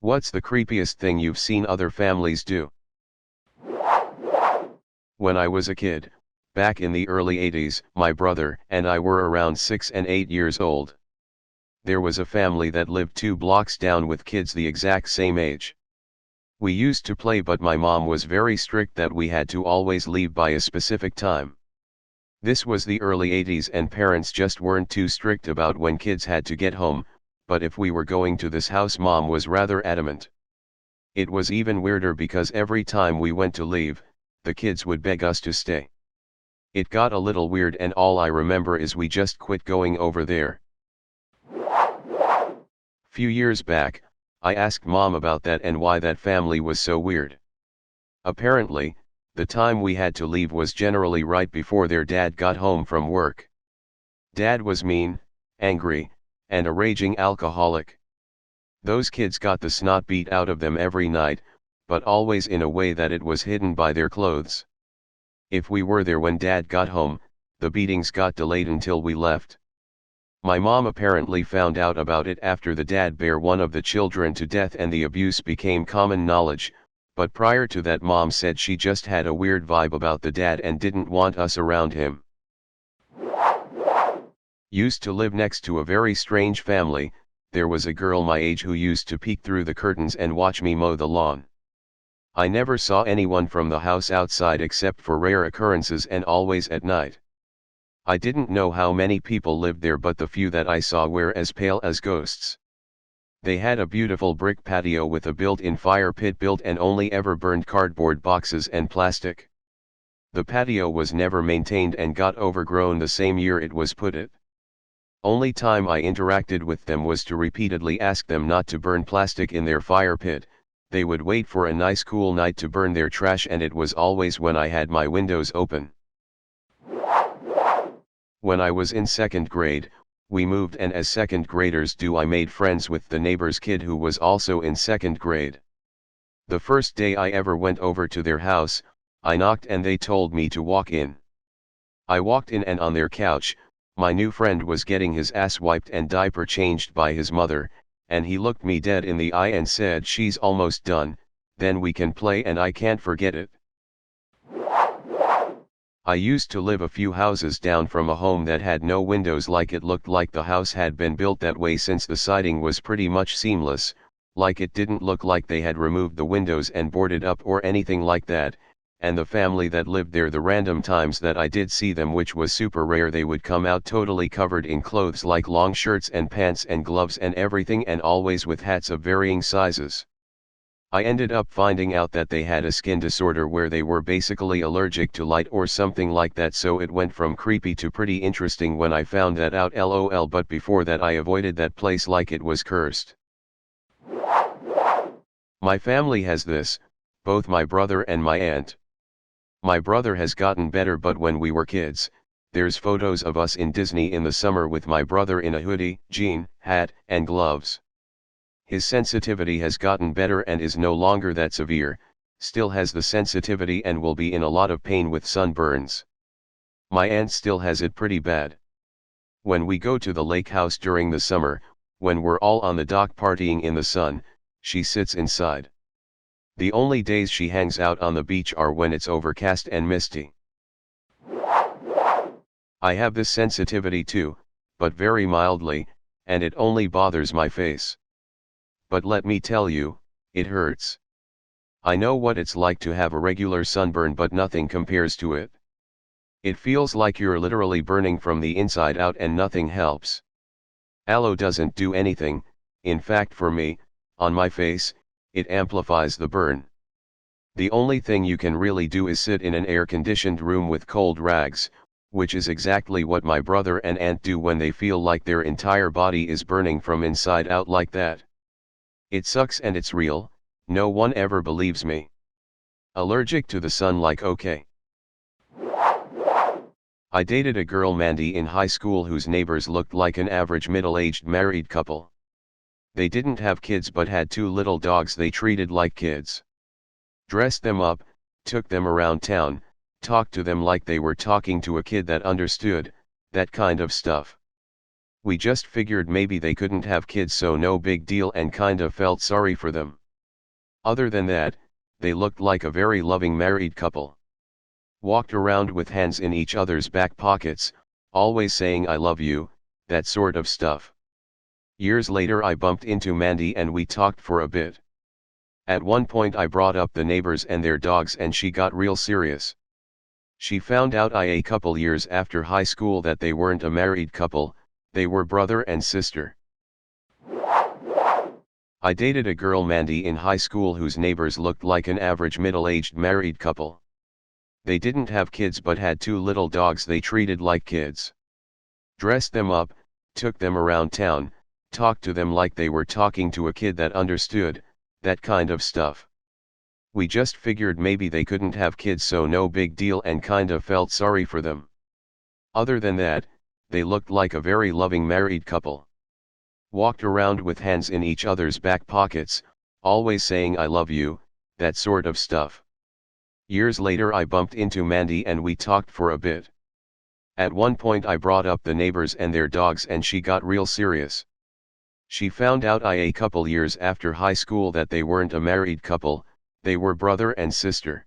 What's the creepiest thing you've seen other families do? When I was a kid, back in the early 80s, my brother and I were around 6 and 8 years old. There was a family that lived 2 blocks down with kids the exact same age. We used to play, but my mom was very strict that we had to always leave by a specific time. This was the early 80s and parents just weren't too strict about when kids had to get home, but if we were going to this house, mom was rather adamant. It was even weirder because every time we went to leave, the kids would beg us to stay. It got a little weird, and all I remember is we just quit going over there. Few years back, I asked mom about that and why that family was so weird. Apparently, the time we had to leave was generally right before their dad got home from work. Dad was mean, angry, and a raging alcoholic. Those kids got the snot beat out of them every night, but always in a way that it was hidden by their clothes. If we were there when Dad got home, the beatings got delayed until we left. My mom apparently found out about it after the dad beat one of the children to death and the abuse became common knowledge, but prior to that mom said she just had a weird vibe about the dad and didn't want us around him. Used to live next to a very strange family. There was a girl my age who used to peek through the curtains and watch me mow the lawn. I never saw anyone from the house outside except for rare occurrences and always at night. I didn't know how many people lived there, but the few that I saw were as pale as ghosts. They had a beautiful brick patio with a built-in fire pit built and only ever burned cardboard boxes and plastic. The patio was never maintained and got overgrown the same year it was put it. Only time I interacted with them was to repeatedly ask them not to burn plastic in their fire pit. They would wait for a nice cool night to burn their trash, and it was always when I had my windows open. When I was in 2nd grade, we moved, and as 2nd graders do, I made friends with the neighbor's kid who was also in 2nd grade. The first day I ever went over to their house, I knocked and they told me to walk in. I walked in, and on their couch, my new friend was getting his ass wiped and diaper changed by his mother, and he looked me dead in the eye and said, "She's almost done, then we can play and I can't forget it." I used to live a few houses down from a home that had no windows. Like it looked like the house had been built that way since the siding was pretty much seamless, like it didn't look like they had removed the windows and boarded up or anything like that. And the family that lived there, the random times that I did see them, which was super rare, they would come out totally covered in clothes like long shirts and pants and gloves and everything, and always with hats of varying sizes. I ended up finding out that they had a skin disorder where they were basically allergic to light or something like that, so it went from creepy to pretty interesting when I found that out, lol, but before that I avoided that place like it was cursed. My family has this, both my brother and my aunt. My brother has gotten better, but when we were kids, there's photos of us in Disney in the summer with my brother in a hoodie, jean, hat, and gloves. His sensitivity has gotten better and is no longer that severe, still has the sensitivity and will be in a lot of pain with sunburns. My aunt still has it pretty bad. When we go to the lake house during the summer, when we're all on the dock partying in the sun, she sits inside. The only days she hangs out on the beach are when it's overcast and misty. I have this sensitivity too, but very mildly, and it only bothers my face. But let me tell you, it hurts. I know what it's like to have a regular sunburn, but nothing compares to it. It feels like you're literally burning from the inside out and nothing helps. Aloe doesn't do anything. In fact, for me, on my face, it amplifies the burn. The only thing you can really do is sit in an air-conditioned room with cold rags, which is exactly what my brother and aunt do when they feel like their entire body is burning from inside out like that. It sucks and it's real, no one ever believes me. Allergic to the sun, like okay. I dated a girl, Mandy, in high school whose neighbors looked like an average middle-aged married couple. They didn't have kids but had 2 little dogs they treated like kids. Dressed them up, took them around town, talked to them like they were talking to a kid that understood, that kind of stuff. We just figured maybe they couldn't have kids, so no big deal, and kinda felt sorry for them. Other than that, they looked like a very loving married couple. Walked around with hands in each other's back pockets, always saying I love you, that sort of stuff. Years later I bumped into Mandy and we talked for a bit. At one point I brought up the neighbors and their dogs and she got real serious. She found out a couple years after high school that they weren't a married couple, they were brother and sister. I dated a girl, Mandy, in high school whose neighbors looked like an average middle-aged married couple. They didn't have kids but had 2 little dogs they treated like kids. Dressed them up, took them around town, talked to them like they were talking to a kid that understood, that kind of stuff. We just figured maybe they couldn't have kids, so no big deal, and kinda felt sorry for them. Other than that, they looked like a very loving married couple. Walked around with hands in each other's back pockets, always saying I love you, that sort of stuff. Years later I bumped into Mandy and we talked for a bit. At one point I brought up the neighbors and their dogs and she got real serious. She found out a couple years after high school that they weren't a married couple, they were brother and sister.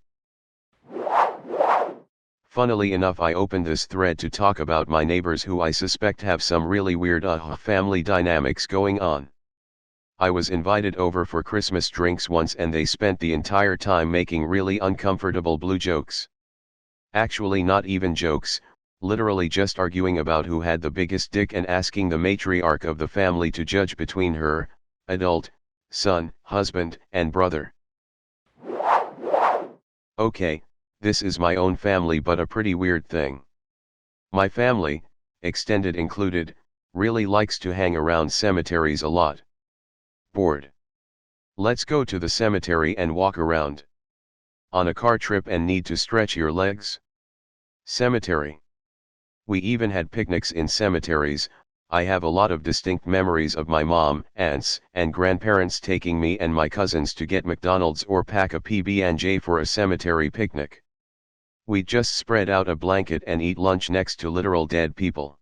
Funnily enough, I opened this thread to talk about my neighbors who I suspect have some really weird family dynamics going on. I was invited over for Christmas drinks once and they spent the entire time making really uncomfortable blue jokes. Actually not even jokes, literally just arguing about who had the biggest dick and asking the matriarch of the family to judge between her, adult, son, husband, and brother. Okay, this is my own family, but a pretty weird thing. My family, extended included, really likes to hang around cemeteries a lot. Bored? Let's go to the cemetery and walk around. On a car trip and need to stretch your legs? Cemetery. We even had picnics in cemeteries. I have a lot of distinct memories of my mom, aunts, and grandparents taking me and my cousins to get McDonald's or pack a PB&J for a cemetery picnic. We'd just spread out a blanket and eat lunch next to literal dead people.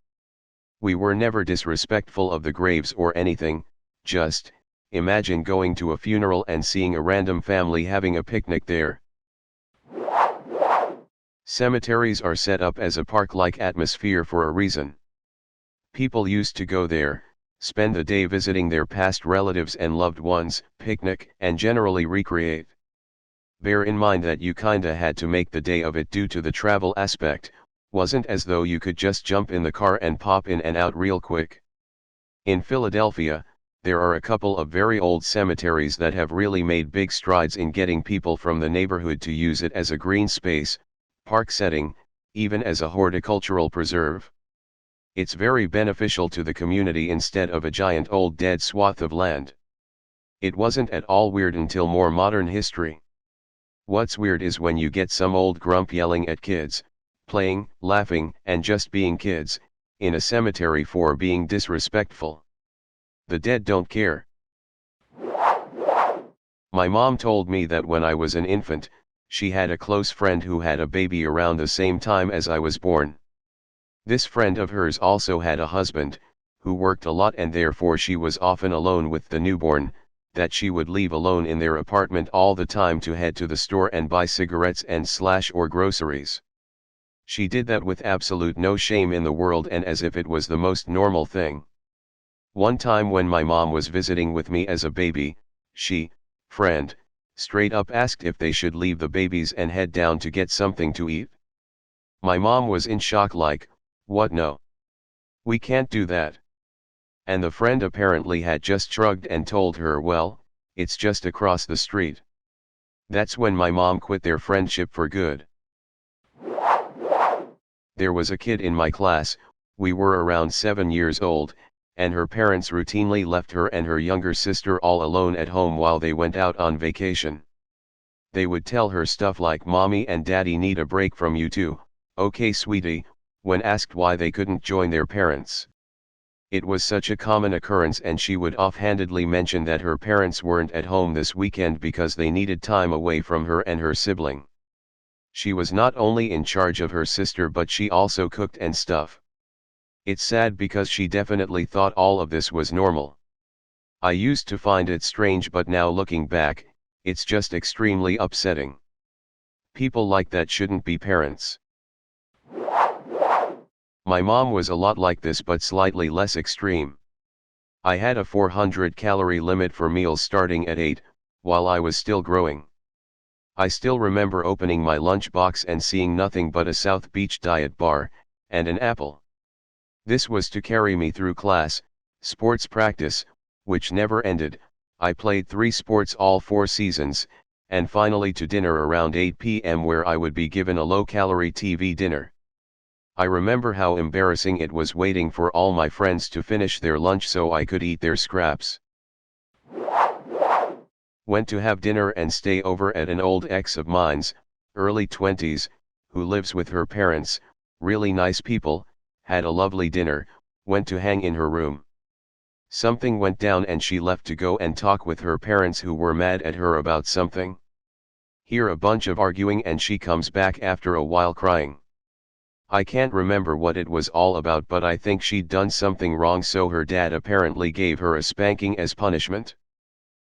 We were never disrespectful of the graves or anything, just, imagine going to a funeral and seeing a random family having a picnic there. Cemeteries are set up as a park-like atmosphere for a reason. People used to go there, spend the day visiting their past relatives and loved ones, picnic, and generally recreate. Bear in mind that you kinda had to make the day of it due to the travel aspect, wasn't as though you could just jump in the car and pop in and out real quick. In Philadelphia, there are a couple of very old cemeteries that have really made big strides in getting people from the neighborhood to use it as a green space, park setting, even as a horticultural preserve. It's very beneficial to the community instead of a giant old dead swath of land. It wasn't at all weird until more modern history. What's weird is when you get some old grump yelling at kids, playing, laughing, and just being kids, in a cemetery for being disrespectful. The dead don't care. My mom told me that when I was an infant, she had a close friend who had a baby around the same time as I was born. This friend of hers also had a husband, who worked a lot, and therefore she was often alone with the newborn, that she would leave alone in their apartment all the time to head to the store and buy cigarettes and or groceries. She did that with absolute no shame in the world and as if it was the most normal thing. One time when my mom was visiting with me as a baby, she, friend, straight up asked if they should leave the babies and head down to get something to eat. My mom was in shock, like, what? No. We can't do that. And the friend apparently had just shrugged and told her, well, it's just across the street. That's when my mom quit their friendship for good. There was a kid in my class, we were around 7 years old, and her parents routinely left her and her younger sister all alone at home while they went out on vacation. They would tell her stuff like, "Mommy and Daddy need a break from you too, okay sweetie," when asked why they couldn't join their parents. It was such a common occurrence, and she would offhandedly mention that her parents weren't at home this weekend because they needed time away from her and her sibling. She was not only in charge of her sister but she also cooked and stuff. It's sad because she definitely thought all of this was normal. I used to find it strange, but now looking back, it's just extremely upsetting. People like that shouldn't be parents. My mom was a lot like this but slightly less extreme. I had a 400-calorie limit for meals starting at 8, while I was still growing. I still remember opening my lunchbox and seeing nothing but a South Beach diet bar, and an apple. This was to carry me through class, sports practice, which never ended. I played 3 sports all 4 seasons, and finally to dinner around 8 p.m. where I would be given a low-calorie TV dinner. I remember how embarrassing it was waiting for all my friends to finish their lunch so I could eat their scraps. Went to have dinner and stay over at an old ex of mine's, early 20s, who lives with her parents, really nice people, had a lovely dinner, went to hang in her room. Something went down and she left to go and talk with her parents who were mad at her about something. Hear a bunch of arguing and she comes back after a while crying. I can't remember what it was all about, but I think she'd done something wrong, so her dad apparently gave her a spanking as punishment.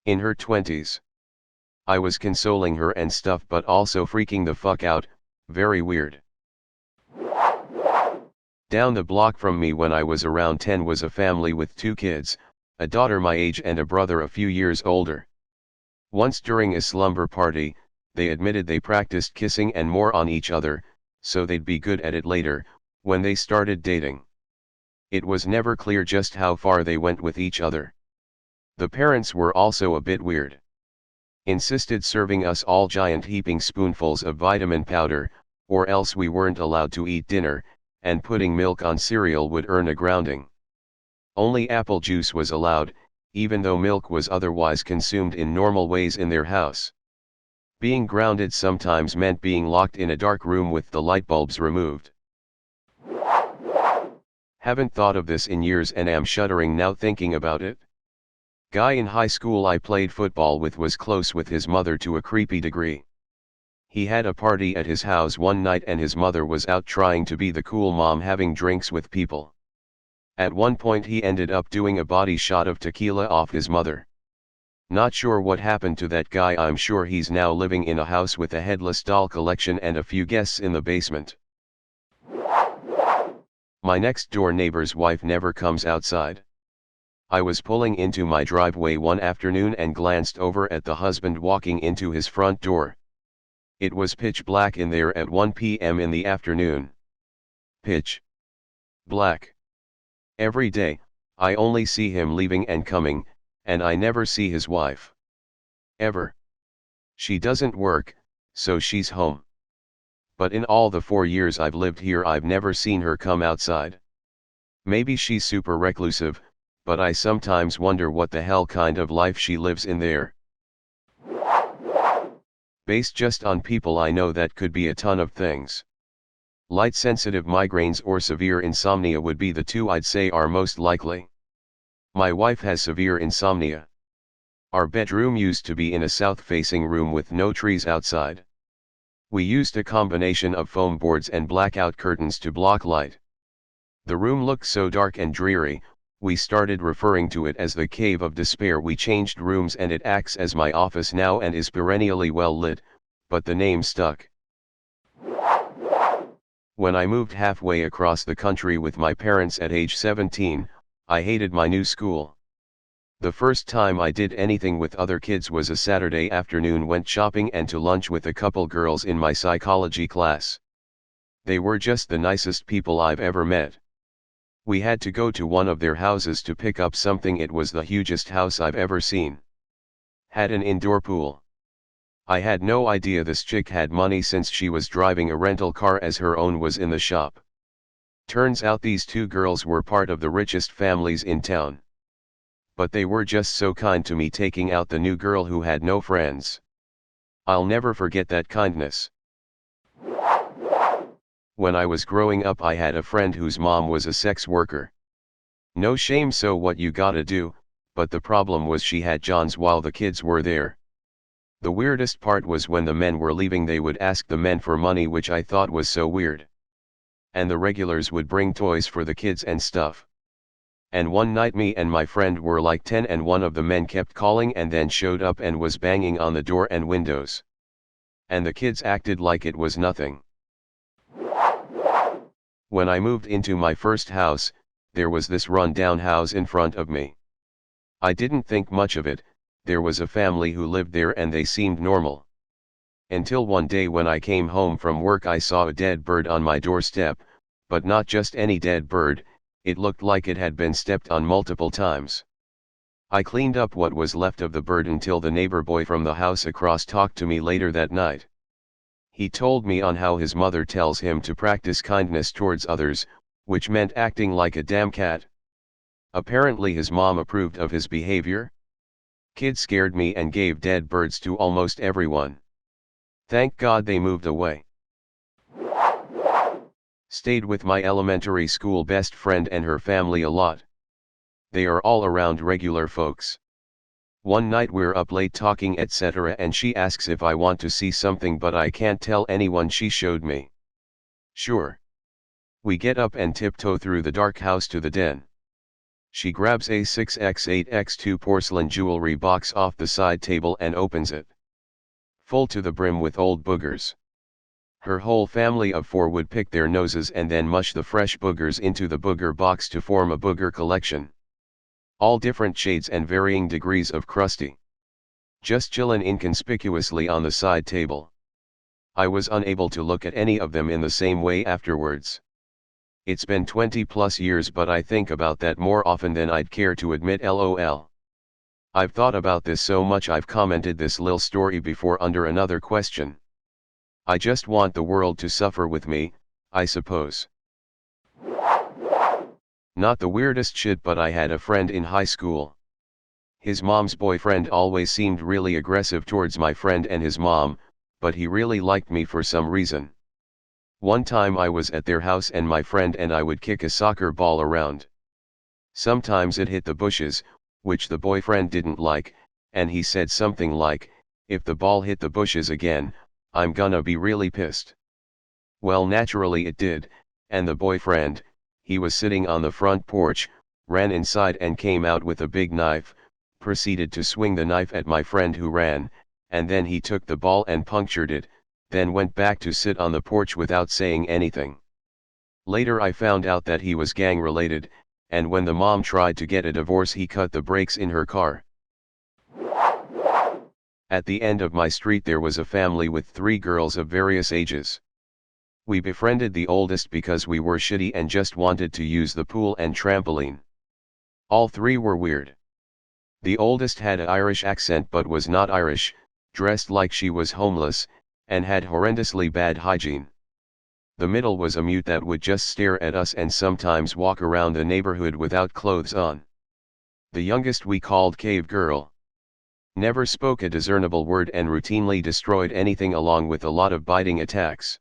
In her 20s. I was consoling her and stuff but also freaking the fuck out, very weird. Down the block from me when I was around 10 was a family with 2 kids, a daughter my age and a brother a few years older. Once during a slumber party, they admitted they practiced kissing and more on each other, so they'd be good at it later, when they started dating. It was never clear just how far they went with each other. The parents were also a bit weird. Insisted serving us all giant heaping spoonfuls of vitamin powder, or else we weren't allowed to eat dinner, and putting milk on cereal would earn a grounding. Only apple juice was allowed, even though milk was otherwise consumed in normal ways in their house. Being grounded sometimes meant being locked in a dark room with the light bulbs removed. Haven't thought of this in years and am shuddering now thinking about it. Guy in high school I played football with was close with his mother to a creepy degree. He had a party at his house one night and his mother was out trying to be the cool mom having drinks with people. At one point he ended up doing a body shot of tequila off his mother. Not sure what happened to that guy. I'm sure he's now living in a house with a headless doll collection and a few guests in the basement. My next door neighbor's wife never comes outside. I was pulling into my driveway one afternoon and glanced over at the husband walking into his front door. It was pitch black in there at 1 p.m. in the afternoon. Pitch black. Every day, I only see him leaving and coming, and I never see his wife. Ever. She doesn't work, so she's home. But in all the 4 years I've lived here I've never seen her come outside. Maybe she's super reclusive, but I sometimes wonder what the hell kind of life she lives in there. Based just on people I know, that could be a ton of things. Light-sensitive migraines or severe insomnia would be the 2 I'd say are most likely. My wife has severe insomnia. Our bedroom used to be in a south-facing room with no trees outside. We used a combination of foam boards and blackout curtains to block light. The room looked so dark and dreary, we started referring to it as the Cave of Despair. We changed rooms and it acts as my office now and is perennially well lit, but the name stuck. When I moved halfway across the country with my parents at age 17, I hated my new school. The first time I did anything with other kids was a Saturday afternoon, went shopping and to lunch with a couple girls in my psychology class. They were just the nicest people I've ever met. We had to go to one of their houses to pick up something. It was the hugest house I've ever seen. Had an indoor pool. I had no idea this chick had money since she was driving a rental car as her own was in the shop. Turns out these 2 girls were part of the richest families in town. But they were just so kind to me, taking out the new girl who had no friends. I'll never forget that kindness. When I was growing up I had a friend whose mom was a sex worker. No shame, so what you gotta do, but the problem was she had Johns while the kids were there. The weirdest part was when the men were leaving they would ask the men for money, which I thought was so weird. and the regulars would bring toys for the kids and stuff. And one night me and my friend were like 10 and one of the men kept calling and then showed up and was banging on the door and windows. And the kids acted like it was nothing. When I moved into my first house, there was this run-down house in front of me. I didn't think much of it, there was a family who lived there and they seemed normal. Until one day when I came home from work I saw a dead bird on my doorstep, but not just any dead bird, it looked like it had been stepped on multiple times. I cleaned up what was left of the bird until the neighbor boy from the house across talked to me later that night. He told me on how his mother tells him to practice kindness towards others, which meant acting like a damn cat. Apparently his mom approved of his behavior. Kid scared me and gave dead birds to almost everyone. Thank God they moved away. Stayed with my elementary school best friend and her family a lot. They are all around regular folks. One night we're up late talking etc. and she asks if I want to see something but I can't tell anyone. She showed me. Sure. We get up and tiptoe through the dark house to the den. She grabs a 6x8x2 porcelain jewelry box off the side table and opens it. Full to the brim with old boogers. Her whole family of 4 would pick their noses and then mush the fresh boogers into the booger box to form a booger collection. All different shades and varying degrees of crusty. Just chillin' inconspicuously on the side table. I was unable to look at any of them in the same way afterwards. It's been 20+ years but I think about that more often than I'd care to admit, lol. I've thought about this so much I've commented this lil story before under another question. I just want the world to suffer with me, I suppose. Not the weirdest shit but I had a friend in high school. His mom's boyfriend always seemed really aggressive towards my friend and his mom, but he really liked me for some reason. One time I was at their house and my friend and I would kick a soccer ball around. Sometimes it hit the bushes, which the boyfriend didn't like, and he said something like, "If the ball hit the bushes again, I'm gonna be really pissed." Well, naturally it did, and the boyfriend, he was sitting on the front porch, ran inside and came out with a big knife, proceeded to swing the knife at my friend who ran, and then he took the ball and punctured it, then went back to sit on the porch without saying anything. Later I found out that he was gang-related, and when the mom tried to get a divorce he cut the brakes in her car. At the end of my street there was a family with 3 girls of various ages. We befriended the oldest because we were shitty and just wanted to use the pool and trampoline. All 3 were weird. The oldest had an Irish accent but was not Irish, dressed like she was homeless, and had horrendously bad hygiene. The middle was a mute that would just stare at us and sometimes walk around the neighborhood without clothes on. The youngest we called Cave Girl. Never spoke a discernible word and routinely destroyed anything along with a lot of biting attacks.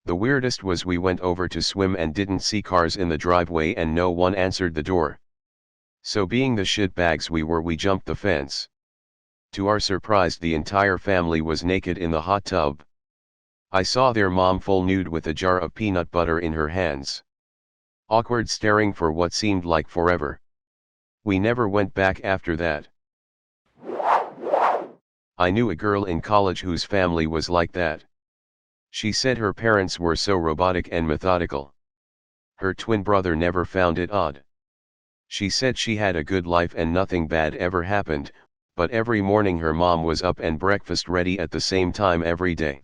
The weirdest was we went over to swim and didn't see cars in the driveway and no one answered the door. So being the shitbags we were, we jumped the fence. To our surprise the entire family was naked in the hot tub. I saw their mom full nude with a jar of peanut butter in her hands. Awkward staring for what seemed like forever. We never went back after that. I knew a girl in college whose family was like that. She said her parents were so robotic and methodical. Her twin brother never found it odd. She said she had a good life and nothing bad ever happened, but every morning her mom was up and breakfast ready at the same time every day.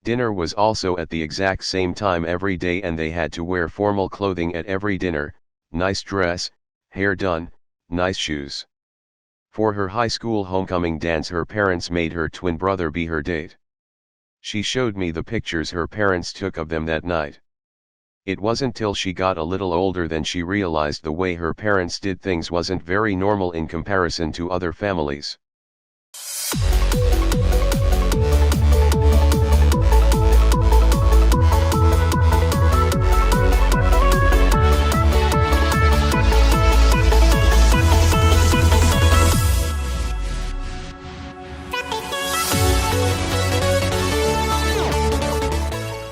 Dinner was also at the exact same time every day and they had to wear formal clothing at every dinner, nice dress, hair done, nice shoes. For her high school homecoming dance her parents made her twin brother be her date. She showed me the pictures her parents took of them that night. It wasn't till she got a little older than she realized the way her parents did things wasn't very normal in comparison to other families.